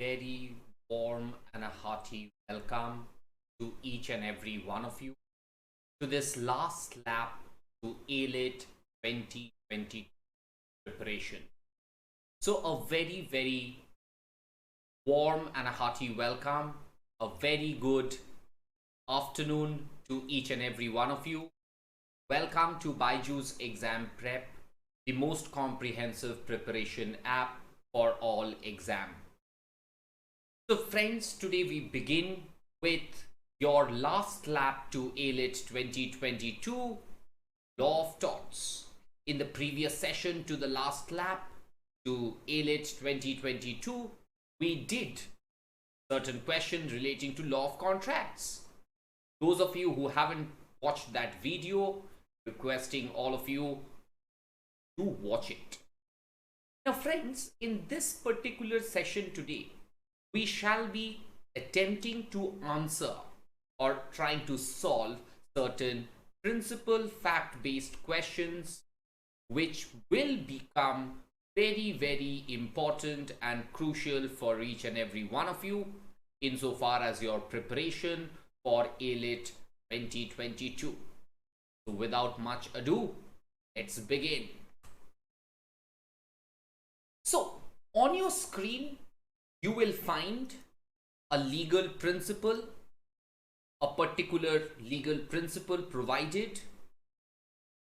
very warm and a hearty welcome to each and every one of you to this last lap to AILET 2020 preparation. So a very warm and a hearty welcome, a very good afternoon to each and every one of you. Welcome to BYJU'S Exam Prep, the most comprehensive preparation app for all exam. So friends, today we begin with your last lap to AILET 2022, Law of Torts. In the previous session to the last lap to AILET 2022, we did certain questions relating to law of contracts. Those of you who haven't watched that video, requesting all of you to watch it. Now friends, in this particular session today, we shall be attempting to answer or trying to solve certain principle fact-based questions which will become very important and crucial for each and every one of you insofar as your preparation for AILET 2022. So without much ado, let's begin. So on your screen, you will find a legal principle, a particular legal principle provided,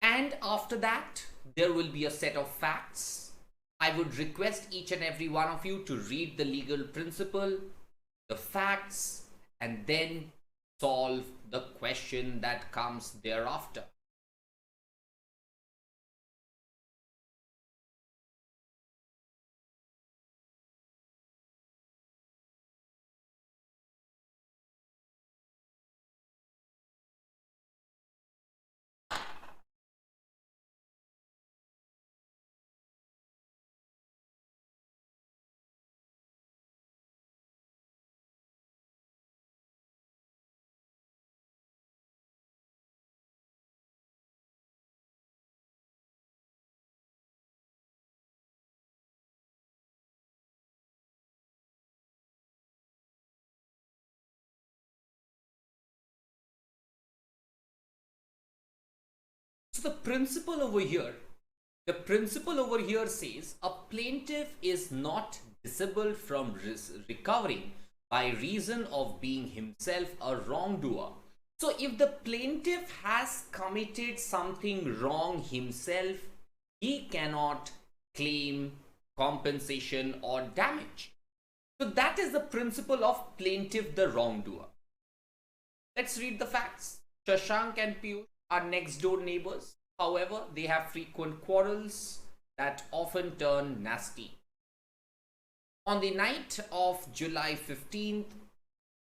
and after that there will be a set of facts. I would request each and every one of you to read the legal principle, the facts, and then solve the question that comes thereafter. So the principle over here says a plaintiff is not disabled from recovering by reason of being himself a wrongdoer. So if the plaintiff has committed something wrong himself, he cannot claim compensation or damage. So that is the principle of plaintiff the wrongdoer. Let's read the facts. Shashank and Piyush are next door neighbors. However, they have frequent quarrels that often turn nasty. On the night of July 15th,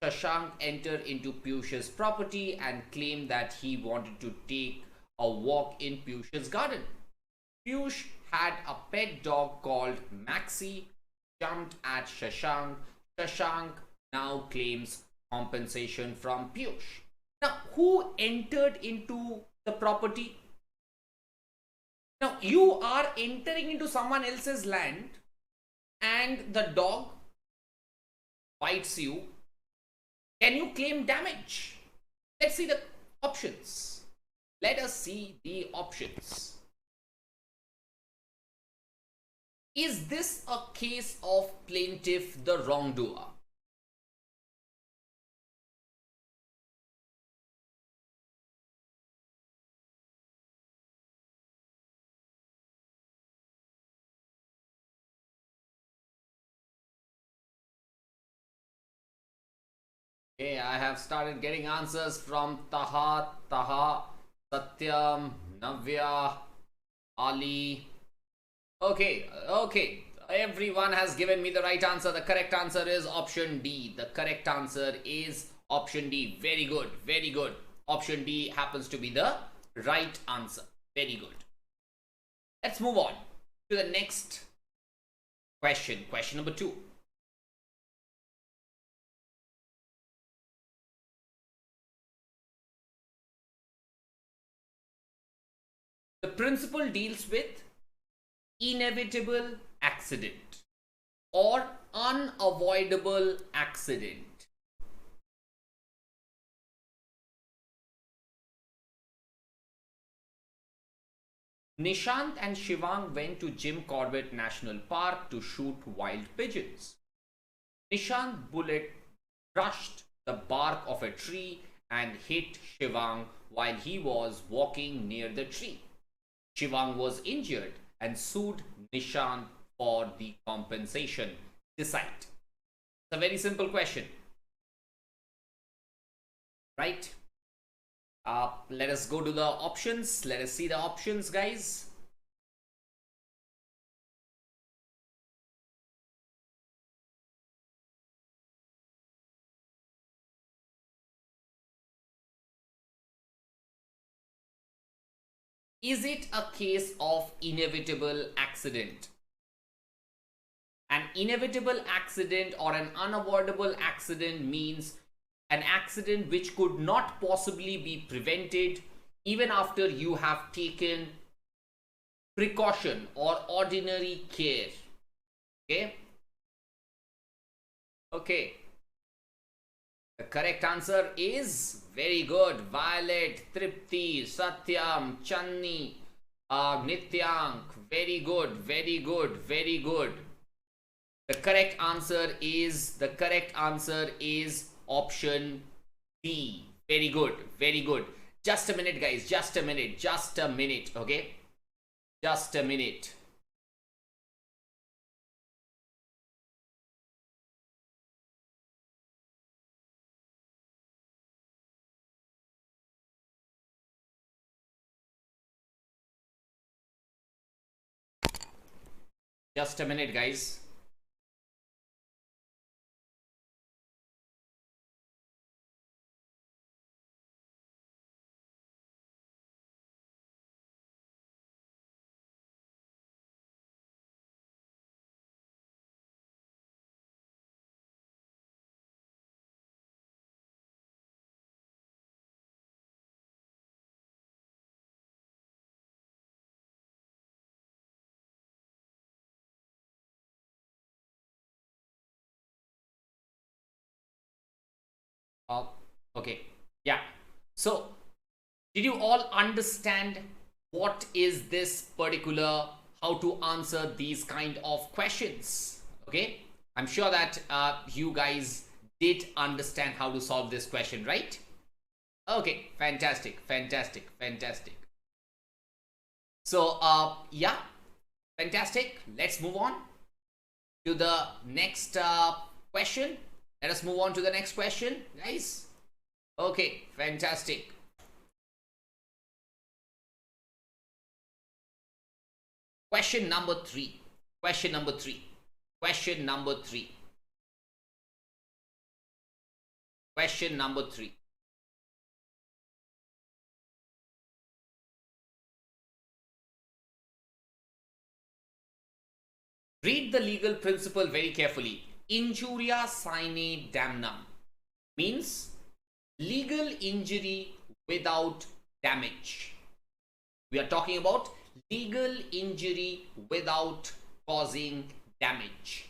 Shashank entered into Piyush's property and claimed that he wanted to take a walk in Piyush's garden. Piyush had a pet dog called Maxi, jumped at Shashank. Shashank now claims compensation from Piyush. Now, who entered into the property? Now, you are entering into someone else's land and the dog bites you. Can you claim damage? Let's see the options. Let us see the options. Is this a case of plaintiff the wrongdoer? Okay, I have started getting answers from Taha, Satyam, Navya, Ali. Okay. Everyone has given me the right answer. The correct answer is option D. The correct answer is option D. Very good. Option D happens to be the right answer. Very good. Let's move on to the next question. Question number 2. The principle deals with inevitable accident or unavoidable accident. Nishant and Shivang went to Jim Corbett National Park to shoot wild pigeons. Nishant's bullet brushed the bark of a tree and hit Shivang while he was walking near the tree. Shivang was injured and sued Nishant for the compensation. Decide. It's a very simple question, right? Let us go to the options. Let us see the options, guys. Is it a case of inevitable accident? An inevitable accident or an unavoidable accident means an accident which could not possibly be prevented even after you have taken precaution or ordinary care. Okay? Okay. The correct answer is very good. Violet, Tripti, Satyam, Channi, Nityank. Very good, very good, very good. The correct answer is option B. Very good, very good. Just a minute, guys. Just a minute. Okay? Just a minute. Just a minute, guys. Okay. Yeah. So, did you all understand what is this particular, how to answer these kind of questions? Okay. I'm sure that you guys did understand how to solve this question, right? Okay. Fantastic. Fantastic. Fantastic. So, yeah. Fantastic. Let's move on to the next question. Let us move on to the next question, guys. Okay, fantastic. Question number 3. Question number 3. Question number 3. Question number 3. Read the legal principle very carefully. Injuria sine damnum means legal injury without damage. We are talking about legal injury without causing damage.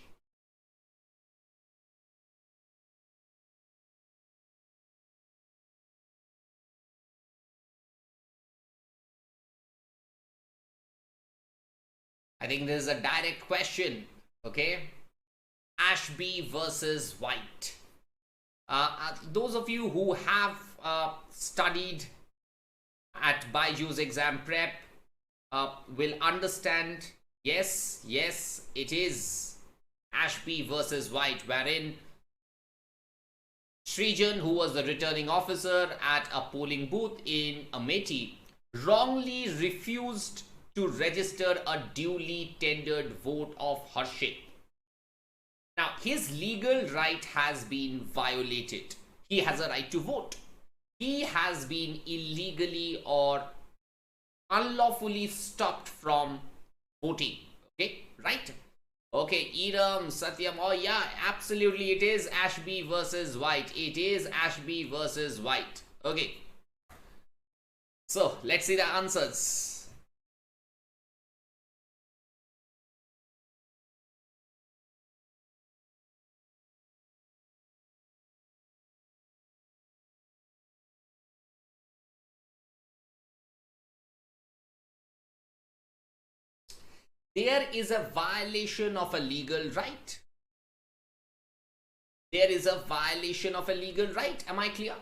I think this is a direct question. Okay. Ashby versus White. Those of you who have studied at BYJU'S Exam Prep will understand. Yes, it is Ashby versus White, wherein Srijan, who was the returning officer at a polling booth in Amethi, wrongly refused to register a duly tendered vote of Harshit. Now, his legal right has been violated. He has a right to vote. He has been illegally or unlawfully stopped from voting. Okay, right? Okay, Iram, Satyam. Oh, yeah, absolutely. It is Ashby versus White. It is Ashby versus White. Okay. So, let's see the answers. there is a violation of a legal right. There is a violation of a legal right. Am I clear?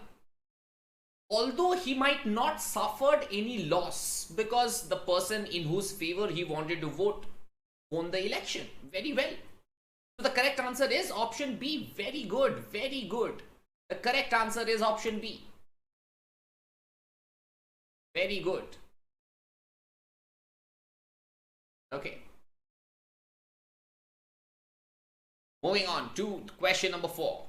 Although he might not suffered any loss because the person in whose favor he wanted to vote won the election. Very well. So the correct answer is option B. Very good. Very good. The correct answer is option B. Very good. Okay. Moving on to question number 4.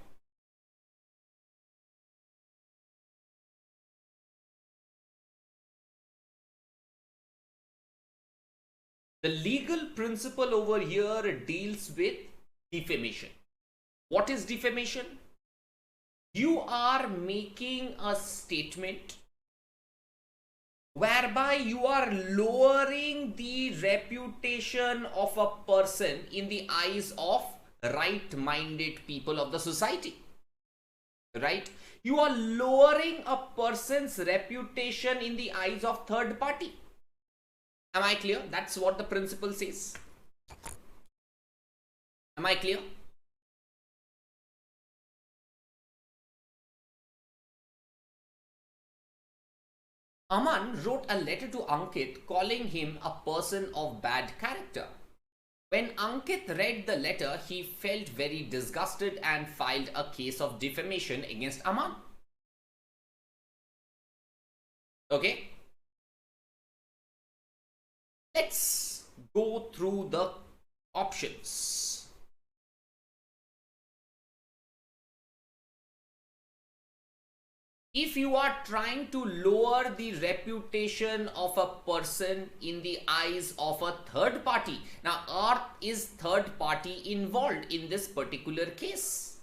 The legal principle over here deals with defamation. What is defamation? You are making a statement whereby you are lowering the reputation of a person in the eyes of right-minded people of the society. Right? You are lowering a person's reputation in the eyes of third party. Am I clear? That's what the principle says. Am I clear? Aman wrote a letter to Ankit calling him a person of bad character. When Ankit read the letter, he felt very disgusted and filed a case of defamation against Aman. Okay? Let's go through the options. If you are trying to lower the reputation of a person in the eyes of a third party, now is third party involved in this particular case?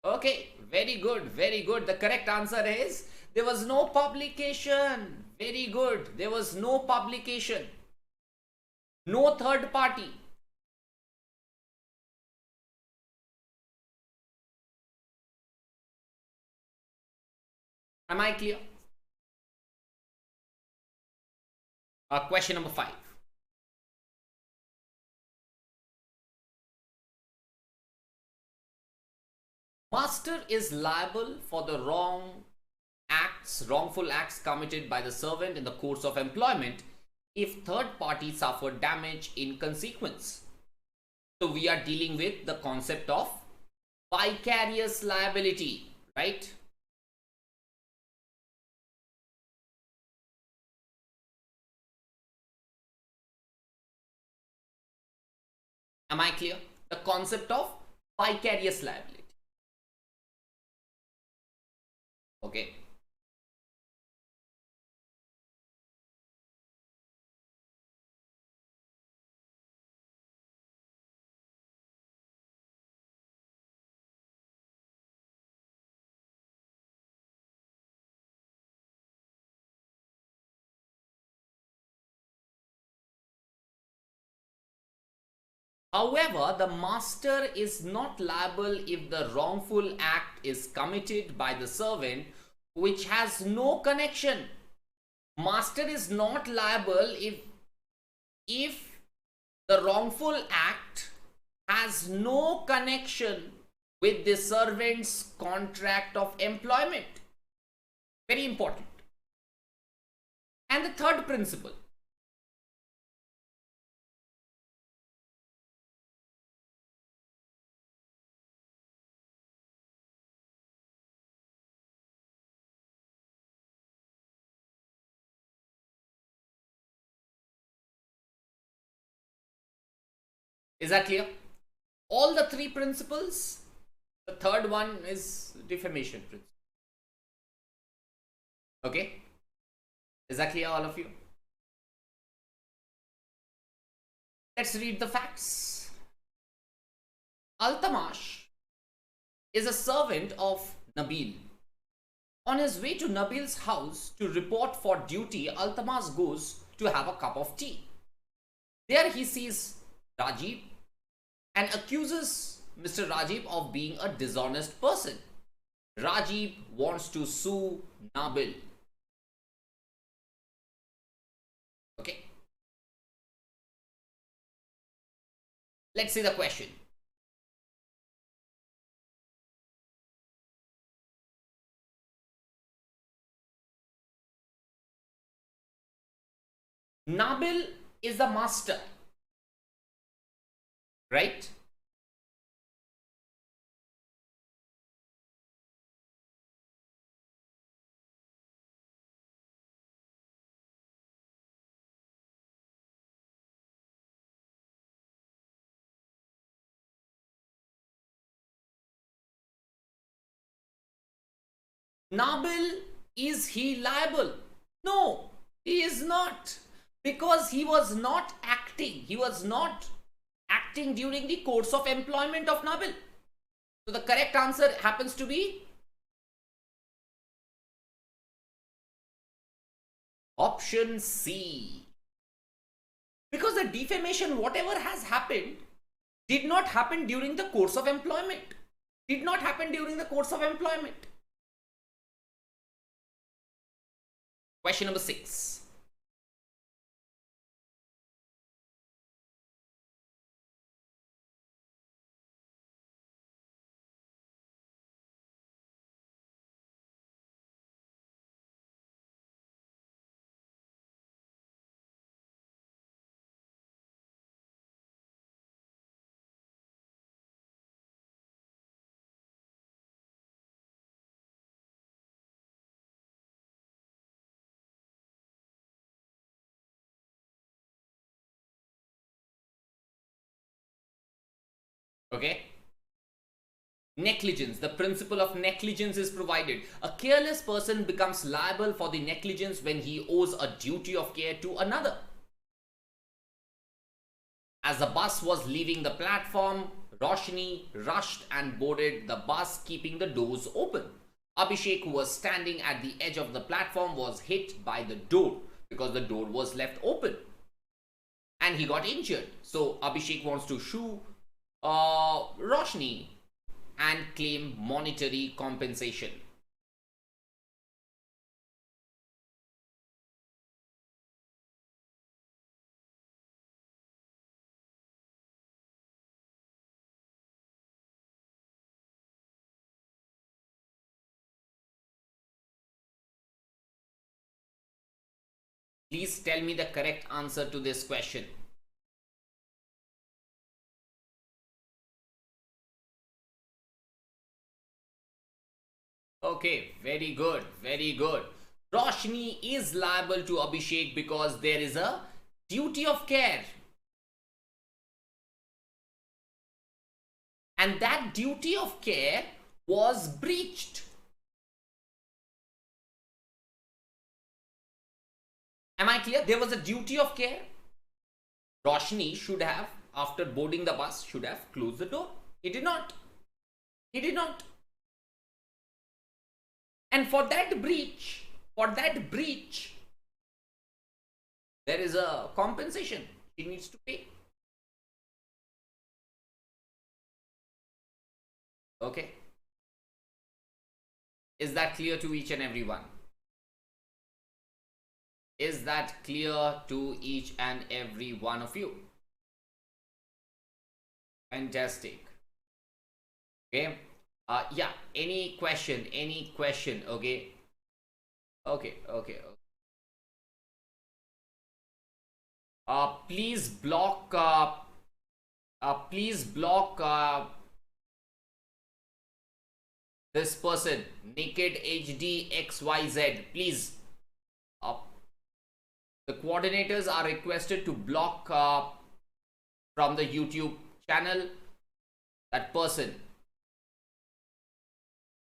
Okay, very good, very good. The correct answer is there was no publication. Very good. There was no publication. No third party. Am I clear? Question number 5. Master is liable for the wrongful acts committed by the servant in the course of employment if third party suffered damage in consequence. So we are dealing with the concept of vicarious liability, right? Am I clear? The concept of vicarious liability. Okay. However, the master is not liable if the wrongful act is committed by the servant which has no connection. Master is not liable if the wrongful act has no connection with the servant's contract of employment. Very important. And the third principle. Is that clear? All the three principles. The third one is defamation principle. Okay? Is that clear, all of you? Let's read the facts. Altamash is a servant of Nabil. On his way to Nabil's house to report for duty, Altamash goes to have a cup of tea. There he sees Rajiv and accuses Mr. Rajiv of being a dishonest person. Rajiv wants to sue Nabil. Let's see the question. Nabil is the master, right? Nabil, is he liable? No, he is not, because he was not acting. He was not acting during the course of employment of Nabil. So the correct answer happens to be option C. Because the defamation, whatever has happened, did not happen during the course of employment. Did not happen during the course of employment. Question number 6. Okay. Negligence. The principle of negligence is provided. A careless person becomes liable for the negligence when he owes a duty of care to another. As the bus was leaving the platform, Roshni rushed and boarded the bus, keeping the doors open. Abhishek, who was standing at the edge of the platform, was hit by the door because the door was left open and he got injured. So Abhishek wants to sue Roshni and claim monetary compensation. Please tell me the correct answer to this question. Okay, very good, very good. Roshni is liable to Abhishek because there is a duty of care. And that duty of care was breached. Am I clear? There was a duty of care. Roshni should have, after boarding the bus, should have closed the door. He did not. He did not. And for that breach, there is a compensation he needs to pay. Okay. Is that clear to each and every one? Is that clear to each and every one of you? Fantastic. Okay. Yeah, any question, okay? Okay. Please block this person, naked HD XYZ, please. The coordinators are requested to block from the YouTube channel that person.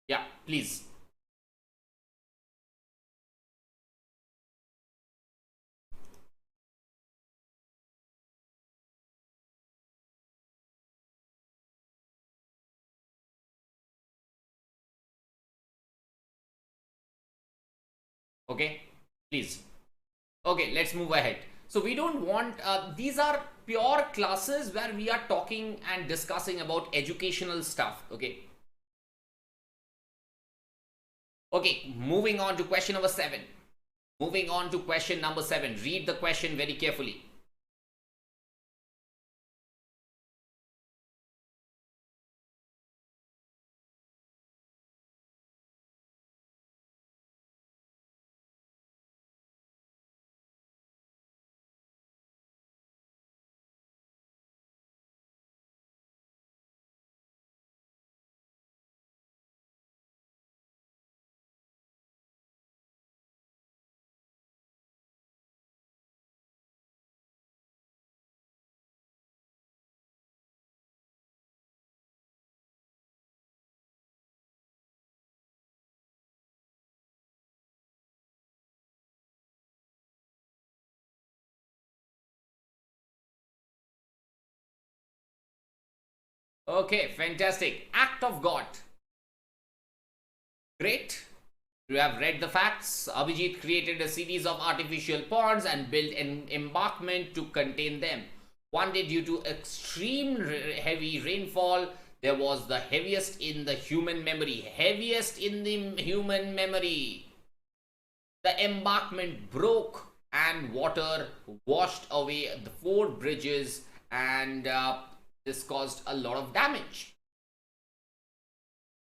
Yeah, please. Okay, please. Okay, let's move ahead. So we don't want, these are pure classes where we are talking and discussing about educational stuff. Okay. Okay, moving on to question number 7. Moving on to question number 7. Read the question very carefully. Okay, fantastic. Act of God. Great. You have read the facts. Abhijit created a series of artificial ponds and built an embankment to contain them. One day, due to extreme heavy rainfall, there was the heaviest in the human memory. Heaviest in the human memory. The embankment broke and water washed away the 4 bridges, and this caused a lot of damage.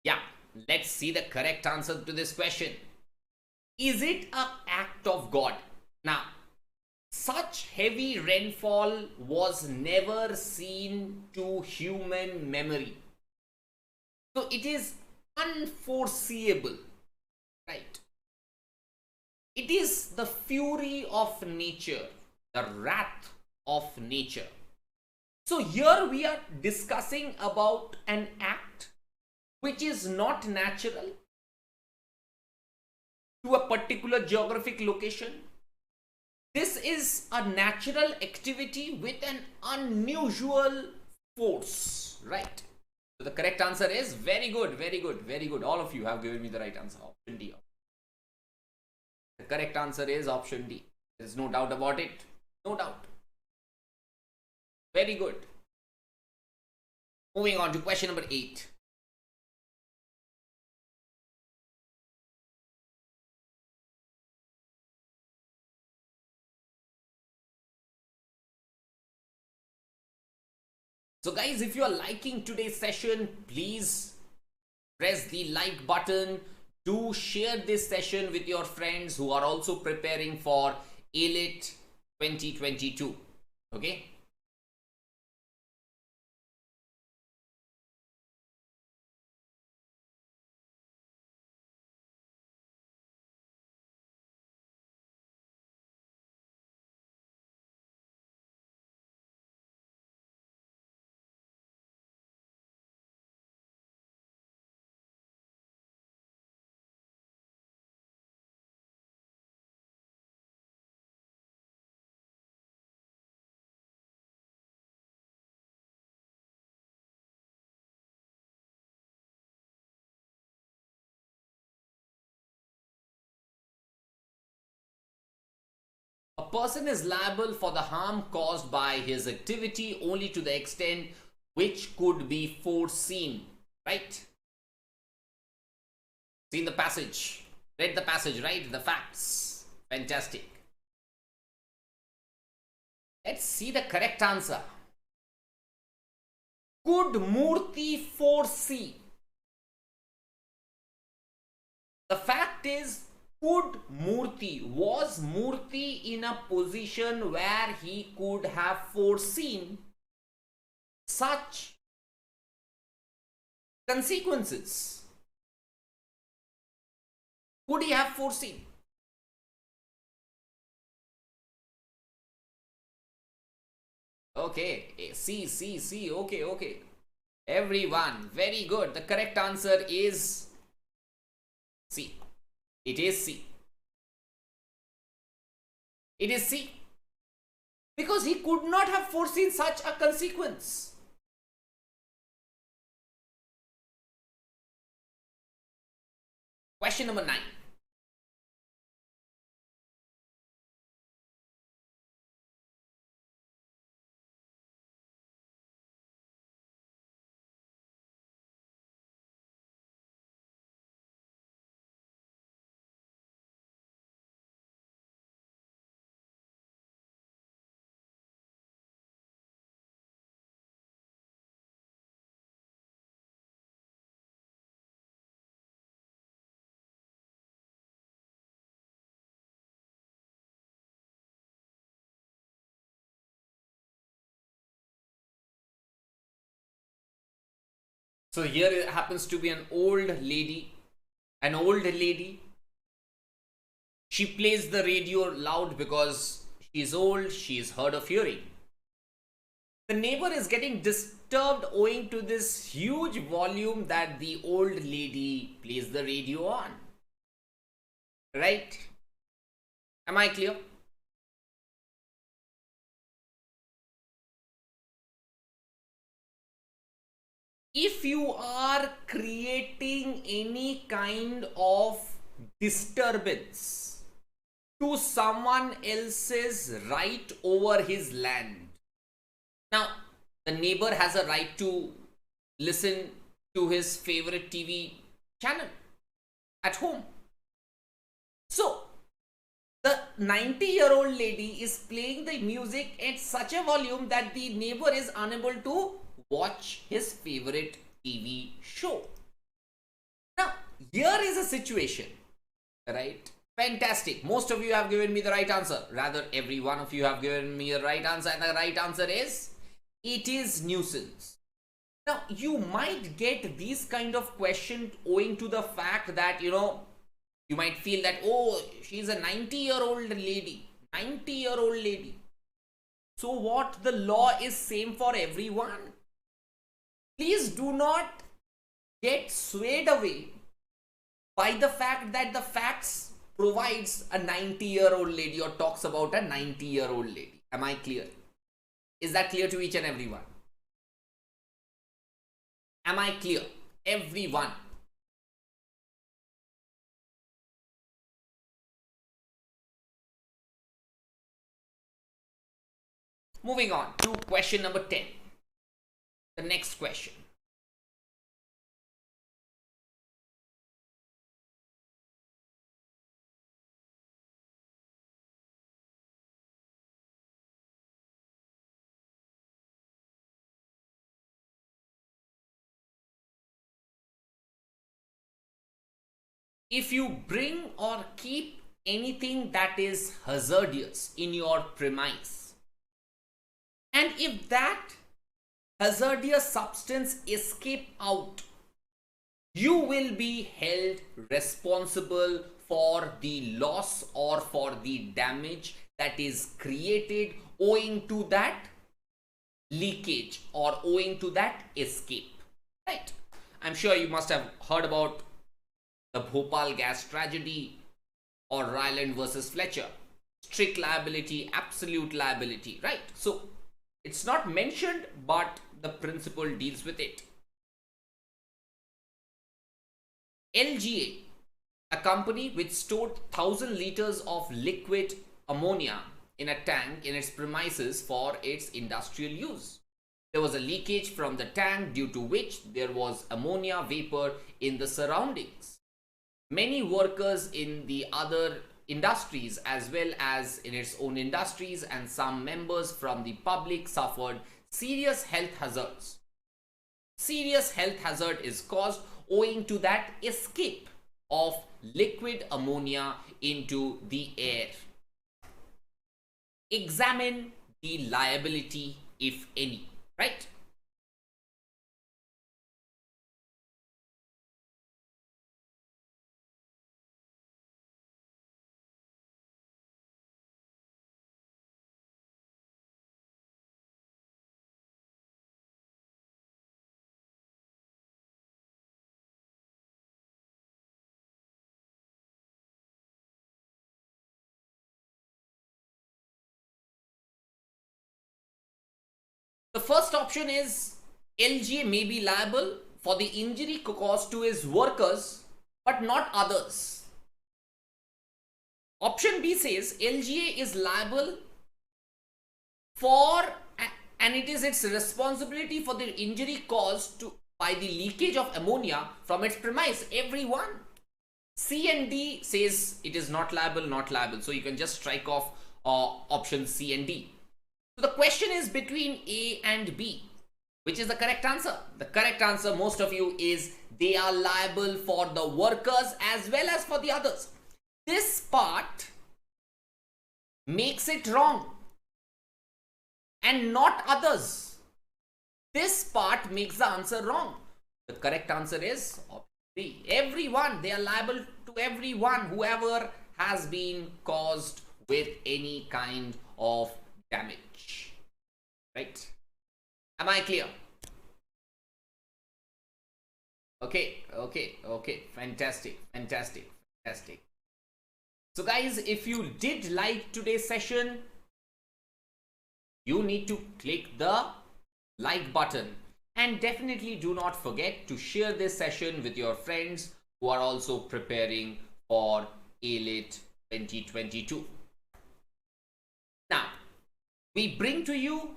Yeah, let's see the correct answer to this question. Is it an act of God? Now, such heavy rainfall was never seen to human memory. So it is unforeseeable, right? It is the fury of nature, the wrath of nature. So here we are discussing about an act which is not natural to a particular geographic location. This is a natural activity with an unusual force, right? So the correct answer is very good, very good, very good. All of you have given me the right answer, option D. The correct answer is option D. There is no doubt about it. No doubt. Very good. Moving on to question number 8. So guys, if you are liking today's session, please press the like button. Do share this session with your friends who are also preparing for AILET 2022. Okay. A person is liable for the harm caused by his activity only to the extent which could be foreseen. Right? Seen the passage. Read the passage, right? The facts. Fantastic. Let's see the correct answer. Could Murthy foresee? The fact is, was Murthy in a position where he could have foreseen such consequences? Could he have foreseen? Okay, C. Okay. Everyone, very good. The correct answer is C. It is C. It is C. Because he could not have foreseen such a consequence. Question number 9. So here it happens to be an old lady. An old lady. She plays the radio loud because she's old, she's hard of hearing. The neighbor is getting disturbed owing to this huge volume that the old lady plays the radio on. Right? Am I clear? if you are creating any kind of disturbance to someone else's right over his land. Now, the neighbor has a right to listen to his favorite TV channel at home. So, the 90-year-old lady is playing the music at such a volume that the neighbor is unable to watch his favorite TV show. Now, here is a situation, right? Fantastic. Most of you have given me the right answer. Rather, every one of you have given me the right answer. And the right answer is, it is nuisance. Now, you might get these kind of questions owing to the fact that, you might feel that, oh, she's a 90-year-old lady. 90-year-old lady. So what? The law is same for everyone. Please do not get swayed away by the fact that the facts provides a 90-year-old lady or talks about a 90-year-old lady. Am I clear? Is that clear to each and everyone? Am I clear? Everyone. Moving on to question number 10. The next question. If you bring or keep anything that is hazardous in your premise, and if that hazardous substance escape out, you will be held responsible for the loss or for the damage that is created owing to that leakage or owing to that escape, right? I'm sure you must have heard about the Bhopal gas tragedy or Ryland versus Fletcher. Strict liability, absolute liability, right? So it's not mentioned, but the principle deals with it. LGA, a company which stored 1,000 liters of liquid ammonia in a tank in its premises for its industrial use. There was a leakage from the tank due to which there was ammonia vapor in the surroundings. Many workers in the other industries as well as in its own industries and some members from the public suffered serious health hazards. Serious health hazard is caused owing to that escape of liquid ammonia into the air. Examine the liability, if any, right? The first option is LGA may be liable for the injury caused to his workers but not others. Option B says LGA is liable for and it is its responsibility for the injury caused by the leakage of ammonia from its premise. Everyone. C and D says it is not liable, not liable. So you can just strike off option C and D. So the question is between A and B. Which is the correct answer? The correct answer, most of you, is they are liable for the workers as well as for the others. This part makes it wrong and not others. This part makes the answer wrong. The correct answer is option B. Everyone, they are liable to everyone, whoever has been caused with any kind of damage, right? Am I clear? Okay, fantastic. So guys, if you did like today's session, you need to click the like button And definitely do not forget to share this session with your friends who are also preparing for AILET 2022. Now, we bring to you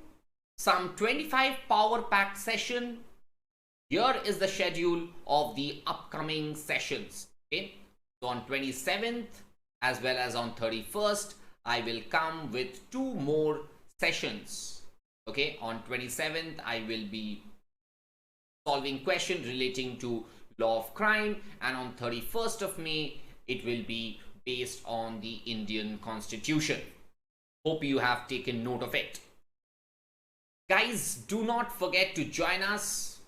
some 25 power-packed session. Here is the schedule of the upcoming sessions. Okay, so on 27th as well as on 31st, I will come with 2 more sessions. Okay, on 27th, I will be solving questions relating to law of crime, and on 31st of May, it will be based on the Indian Constitution. Hope you have taken note of it. Guys, do not forget to join us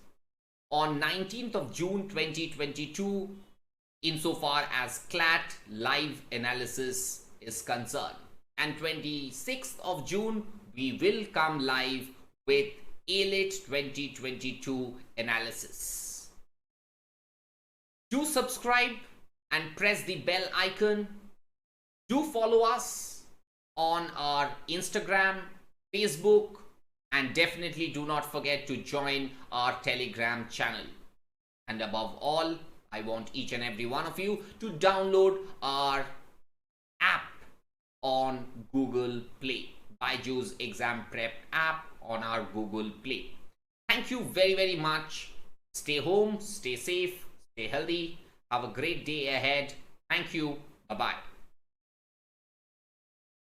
on 19th of June 2022 insofar as CLAT live analysis is concerned. And 26th of June, we will come live with AILET 2022 analysis. Do subscribe and press the bell icon. Do follow us on our Instagram, Facebook, and definitely do not forget to join our Telegram channel. And above all, I want each and every one of you to download our app on Google Play. BYJU'S Exam Prep app on our Google Play. Thank you very, very much. Stay home, stay safe, stay healthy. Have a great day ahead. Thank you. Bye-bye.